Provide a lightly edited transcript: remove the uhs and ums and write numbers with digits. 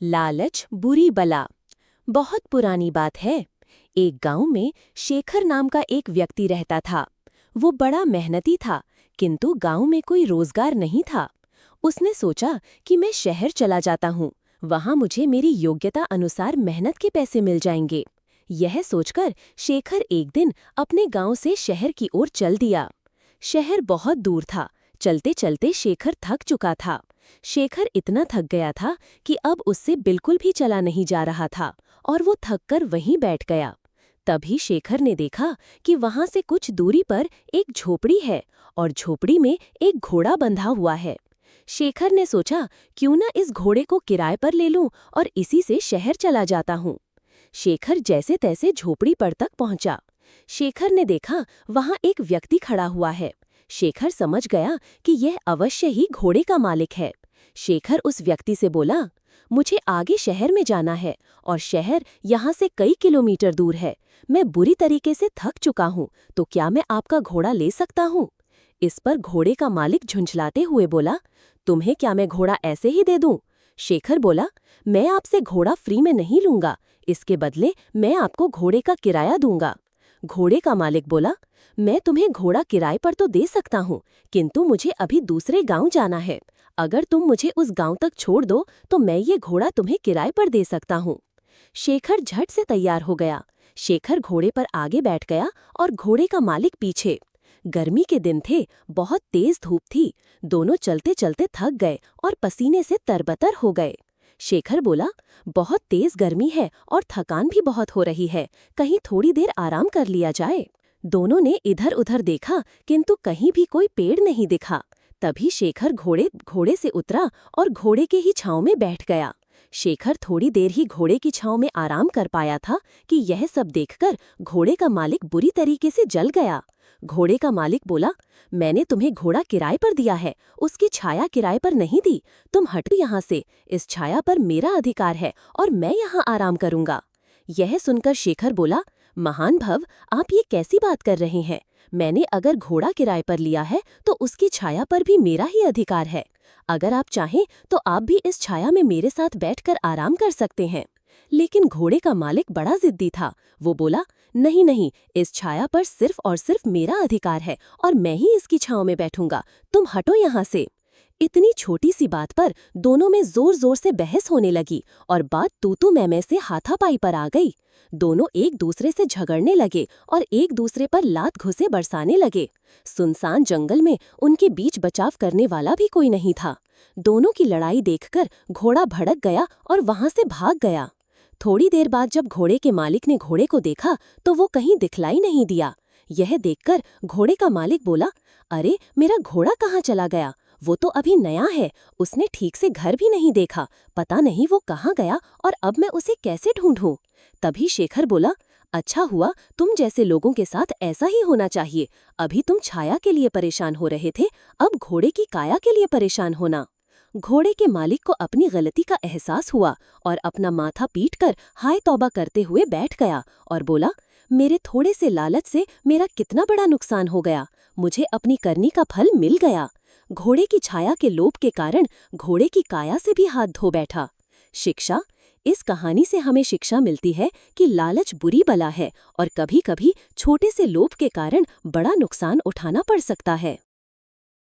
लालच बुरी बला। बहुत पुरानी बात है। एक गांव में शेखर नाम का एक व्यक्ति रहता था। वो बड़ा मेहनती था, किंतु गांव में कोई रोजगार नहीं था। उसने सोचा कि मैं शहर चला जाता हूँ, वहां मुझे मेरी योग्यता अनुसार मेहनत के पैसे मिल जाएंगे। यह सोचकर शेखर एक दिन अपने गांव से शहर की ओर चल दिया। शहर बहुत दूर था। चलते चलते शेखर थक चुका था। शेखर इतना थक गया था कि अब उससे बिल्कुल भी चला नहीं जा रहा था और वो थक कर वहीं बैठ गया। तभी शेखर ने देखा कि वहां से कुछ दूरी पर एक झोपड़ी है और झोपड़ी में एक घोड़ा बंधा हुआ है। शेखर ने सोचा, क्यों न इस घोड़े को किराए पर ले लूं और इसी से शहर चला जाता हूं। शेखर जैसे तैसे झोपड़ी पर तक पहुंचा। शेखर ने देखा वहां एक व्यक्ति खड़ा हुआ है। शेखर समझ गया कि यह अवश्य ही घोड़े का मालिक है। शेखर उस व्यक्ति से बोला, मुझे आगे शहर में जाना है और शहर यहाँ से कई किलोमीटर दूर है। मैं बुरी तरीके से थक चुका हूँ, तो क्या मैं आपका घोड़ा ले सकता हूँ? इस पर घोड़े का मालिक झुंझलाते हुए बोला, तुम्हें क्या मैं घोड़ा ऐसे ही दे दूं? शेखर बोला, मैं आपसे घोड़ा फ्री में नहीं लूंगा, इसके बदले मैं आपको घोड़े का किराया दूंगा। घोड़े का मालिक बोला, मैं तुम्हें घोड़ा किराए पर तो दे सकता हूँ, किंतु मुझे अभी दूसरे गांव जाना है। अगर तुम मुझे उस गांव तक छोड़ दो तो मैं ये घोड़ा तुम्हें किराए पर दे सकता हूँ। शेखर झट से तैयार हो गया। शेखर घोड़े पर आगे बैठ गया और घोड़े का मालिक पीछे। गर्मी के दिन थे, बहुत तेज धूप थी। दोनों चलते चलते थक गए और पसीने से तरबतर हो गए। शेखर बोला, बहुत तेज गर्मी है और थकान भी बहुत हो रही है, कहीं थोड़ी देर आराम कर लिया जाए। दोनों ने इधर उधर देखा, किंतु कहीं भी कोई पेड़ नहीं दिखा। तभी शेखर घोड़े से उतरा और घोड़े के ही छांव में बैठ गया। शेखर थोड़ी देर ही घोड़े की छांव में आराम कर पाया था कि यह सब देखकर घोड़े का मालिक बुरी तरीके से जल गया। घोड़े का मालिक बोला, मैंने तुम्हें घोड़ा किराए पर दिया है, उसकी छाया किराए पर नहीं दी। तुम हटो यहाँ से, इस छाया पर मेरा अधिकार है और मैं यहाँ आराम करूँगा। यह सुनकर शेखर बोला, महान भव, आप ये कैसी बात कर रहे हैं? मैंने अगर घोड़ा किराए पर लिया है तो उसकी छाया पर भी मेरा ही अधिकार है। अगर आप चाहें तो आप भी इस छाया में मेरे साथ बैठकर आराम कर सकते हैं। लेकिन घोड़े का मालिक बड़ा जिद्दी था। वो बोला, नहीं नहीं, इस छाया पर सिर्फ और सिर्फ मेरा अधिकार है और मैं ही इसकी छांव में बैठूंगा। तुम हटो यहाँ से। इतनी छोटी सी बात पर दोनों में जोर जोर से बहस होने लगी और बात तू मैं से हाथापाई पर आ गई। दोनों एक दूसरे से झगड़ने लगे और एक दूसरे पर लात घुसे बरसाने लगे। सुनसान जंगल में उनके बीच बचाव करने वाला भी कोई नहीं था। दोनों की लड़ाई देखकर घोड़ा भड़क गया और वहां से भाग गया। थोड़ी देर बाद जब घोड़े के मालिक ने घोड़े को देखा तो वो कहीं दिखलाई नहीं दिया। यह देखकर घोड़े का मालिक बोला, अरे मेरा घोड़ा कहाँ चला गया? वो तो अभी नया है, उसने ठीक से घर भी नहीं देखा, पता नहीं वो कहाँ गया और अब मैं उसे कैसे ढूंढूं? तभी शेखर बोला, अच्छा हुआ, तुम जैसे लोगों के साथ ऐसा ही होना चाहिए। अभी तुम छाया के लिए परेशान हो रहे थे, अब घोड़े की काया के लिए परेशान होना। घोड़े के मालिक को अपनी गलती का एहसास हुआ और अपना माथा पीटकर हाय तौबा करते हुए बैठ गया और बोला, मेरे थोड़े से लालच से मेरा कितना बड़ा नुकसान हो गया। मुझे अपनी करनी का फल मिल गया। घोड़े की छाया के लोभ के कारण घोड़े की काया से भी हाथ धो बैठा। शिक्षा, इस कहानी से हमें शिक्षा मिलती है कि लालच बुरी बला है और कभी-कभी छोटे से लोभ के कारण बड़ा नुकसान उठाना पड़ सकता है।